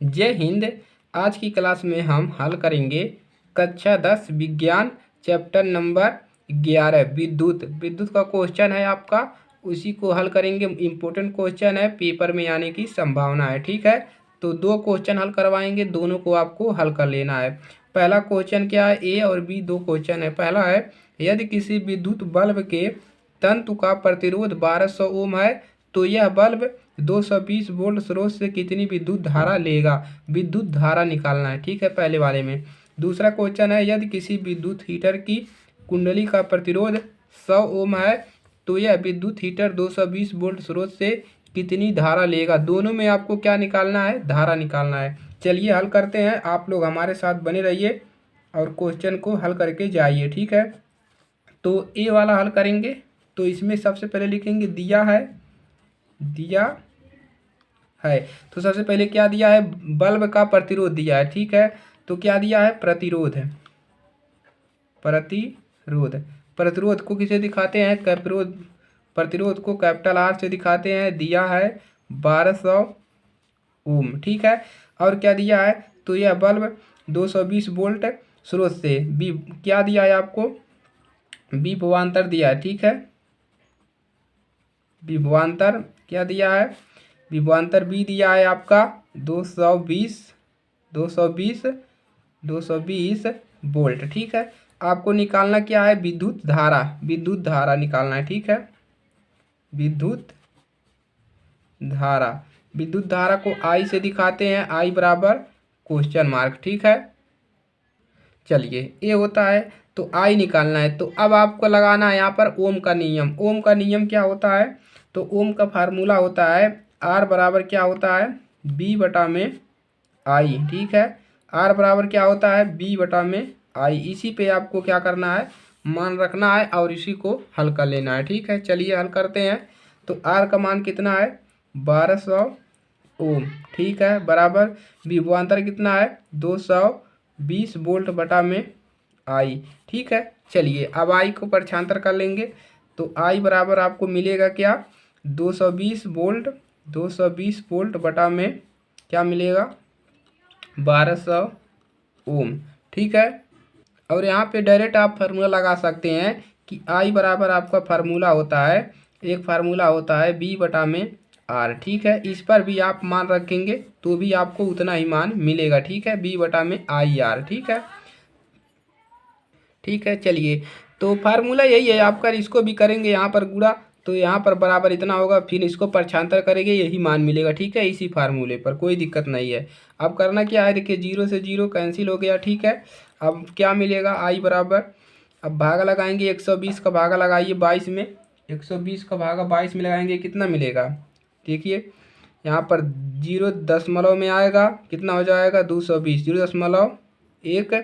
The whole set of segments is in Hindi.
जय हिंद। आज की क्लास में हम हल करेंगे कक्षा 10 विज्ञान चैप्टर नंबर 11 विद्युत। विद्युत का क्वेश्चन है आपका, उसी को हल करेंगे। इम्पोर्टेंट क्वेश्चन है, पेपर में आने की संभावना है। ठीक है, तो दो क्वेश्चन हल करवाएंगे, दोनों को आपको हल कर लेना है। पहला क्वेश्चन क्या है, ए और बी दो क्वेश्चन है। पहला है, यदि किसी विद्युत बल्ब के तंतु का प्रतिरोध 1200 ओम है तो यह बल्ब 220 वोल्ट स्रोत से कितनी विद्युत धारा लेगा। विद्युत धारा निकालना है। ठीक है, पहले वाले में। दूसरा क्वेश्चन है, यदि किसी विद्युत हीटर की कुंडली का प्रतिरोध 100 ओम है तो यह विद्युत हीटर 220 वोल्ट स्रोत से कितनी धारा लेगा। दोनों में आपको क्या निकालना है, धारा निकालना है। चलिए हल करते हैं, आप लोग हमारे साथ बने रहिए और क्वेश्चन को हल करके जाइए। ठीक है, तो ए वाला हल करेंगे। तो इसमें सबसे पहले लिखेंगे दिया है, दिया है। तो सबसे पहले क्या दिया है, बल्ब का प्रतिरोध दिया है। ठीक है, तो क्या दिया है, प्रतिरोध है। प्रतिरोध, प्रतिरोध को किसे दिखाते हैं, कैपिरोध। प्रतिरोध को कैपिटल आर से दिखाते हैं। दिया है 1200 ओम। ठीक है, और क्या दिया है, तो यह बल्ब 220 वोल्ट स्रोत से बी क्या दिया है आपको, विभवांतर दिया है। ठीक है, विभवांतर क्या दिया है, विभवांतर बी दिया है आपका 220 220 220 वोल्ट। ठीक है, आपको निकालना क्या है, विद्युत धारा। विद्युत धारा निकालना है। ठीक है, विद्युत धारा। विद्युत धारा को आई से दिखाते हैं, आई बराबर क्वेश्चन मार्क। ठीक है, चलिए ये होता है, तो आई निकालना है। तो अब आपको लगाना है यहाँ पर ओम का नियम। ओम का नियम क्या होता है, तो ओम का फार्मूला होता है आर बराबर क्या होता है, बी बटा में आई। ठीक है, आर बराबर क्या होता है, बी बटा में आई। इसी पे आपको क्या करना है, मान रखना है और इसी को हल कर लेना है। ठीक है, चलिए हल करते हैं। तो आर का मान कितना है, 1200 ओम। ठीक है, बराबर विभवांतर कितना है, 220 वोल्ट बटा में आई। ठीक है, चलिए अब आई को प्रक्षांतर कर लेंगे। तो आई बराबर आपको मिलेगा क्या, 220 वोल्ट, 220 वोल्ट बटा में क्या मिलेगा, 1200 ओम। ठीक है, और यहाँ पे डायरेक्ट आप फार्मूला लगा सकते हैं कि आई बराबर आपका फार्मूला होता है, एक फार्मूला होता है बी बटा में आर। ठीक है, इस पर भी आप मान रखेंगे तो भी आपको उतना ही मान मिलेगा। ठीक है, बी बटा में आई आर। ठीक है, ठीक है, चलिए तो फार्मूला यही है आपका। इसको भी करेंगे यहाँ पर गुणा, तो यहाँ पर बराबर इतना होगा, फिर इसको प्रक्षांतर करेंगे, यही मान मिलेगा। ठीक है, इसी फार्मूले पर कोई दिक्कत नहीं है। अब करना क्या है, देखिए 0 से 0 कैंसिल हो गया। ठीक है, अब क्या मिलेगा, आई बराबर, अब भागा लगाएंगे, 120 का भागा लगाइए 22 में, 120 का भागा 22 में लगाएंगे, कितना मिलेगा, देखिए यहाँ पर 0 दशमलव में आएगा, कितना हो जाएगा, 220, 0.1।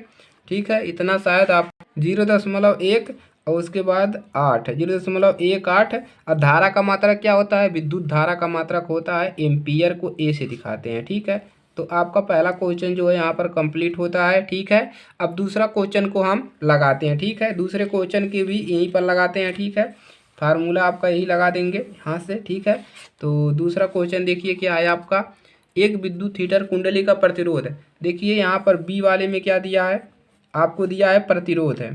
ठीक है, इतना शायद आप 0.1 और उसके बाद 8, 0.18। और धारा का मात्रक क्या होता है, विद्युत धारा का मात्रक होता है एम्पियर, को ए से दिखाते हैं। ठीक है, तो आपका पहला क्वेश्चन जो है यहाँ पर कंप्लीट होता है। ठीक है, अब दूसरा क्वेश्चन को हम लगाते हैं। ठीक है, दूसरे क्वेश्चन के भी यहीं पर लगाते हैं। ठीक है, फार्मूला आपका यही लगा देंगे यहाँ से। ठीक है, तो दूसरा क्वेश्चन देखिए क्या है आपका, एक विद्युत हीटर कुंडली का प्रतिरोध। देखिए यहाँ पर बी वाले में क्या दिया है, आपको दिया है प्रतिरोध है,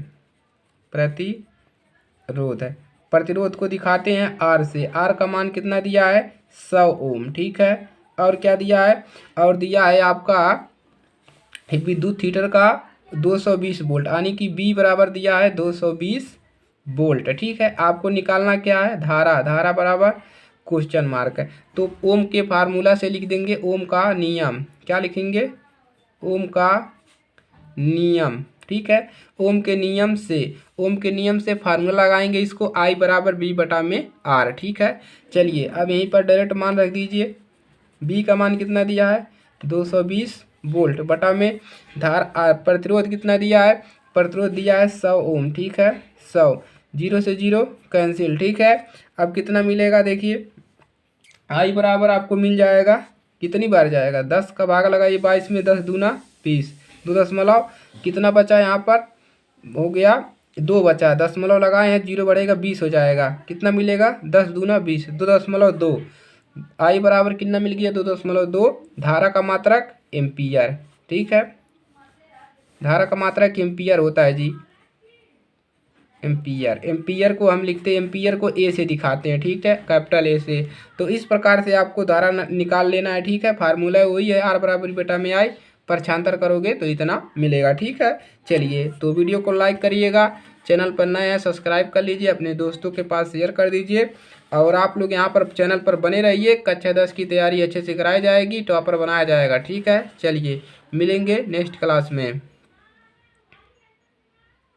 प्रतिरोध है। प्रतिरोध को दिखाते हैं आर से। आर का मान कितना दिया है, 100 ओम। ठीक है, और क्या दिया है, और दिया है आपका विद्युत हीटर का 220 वोल्ट, यानी कि बी बराबर दिया है 220 वोल्ट। ठीक है, आपको निकालना क्या है, धारा। धारा बराबर क्वेश्चन मार्क है। तो ओम के फार्मूला से लिख देंगे, ओम का नियम। क्या लिखेंगे, ओम का नियम। ठीक है, ओम के नियम से, ओम के नियम से फार्मूला लगाएंगे इसको, आई बराबर बी बटा में आर। ठीक है, चलिए अब यहीं पर डायरेक्ट मान रख दीजिए। बी का मान कितना दिया है, 220 वोल्ट बटा में प्रतिरोध कितना दिया है, प्रतिरोध दिया है 100 ओम। ठीक है, 100, 0 से 0 कैंसिल। ठीक है, अब कितना मिलेगा, देखिए आई बराबर आपको मिल जाएगा, कितनी बार जाएगा, 10 का भागा लगाइए 22 में, 10 दूना 20, 2 कितना बचा यहाँ पर, हो गया 2 बचा, दशमलव लगाए हैं, 0 बढ़ेगा 20 हो जाएगा, कितना मिलेगा, 10 दूना 20, 2.2, आई बराबर कितना मिल गया 2.2। धारा का मात्रक एम्पियर, ठीक है, धारा का मात्रक एम्पियर होता है जी, एम्पियर। एम्पियर को हम लिखते हैं, एम्पियर को ए से दिखाते हैं, ठीक है, कैपिटल ए से। तो इस प्रकार से आपको धारा निकाल लेना है, ठीक है। फार्मूला वही है, आर बराबर बेटा में आई, परछांतर करोगे तो इतना मिलेगा, ठीक है। चलिए, तो वीडियो को लाइक करिएगा, चैनल पर नए हैं सब्सक्राइब कर लीजिए, अपने दोस्तों के पास शेयर कर दीजिए, और आप लोग यहाँ पर चैनल पर बने रहिए। कक्षा 10 की तैयारी अच्छे से कराई जाएगी, टॉपर बनाया जाएगा, ठीक है। चलिए, मिलेंगे नेक्स्ट क्लास में।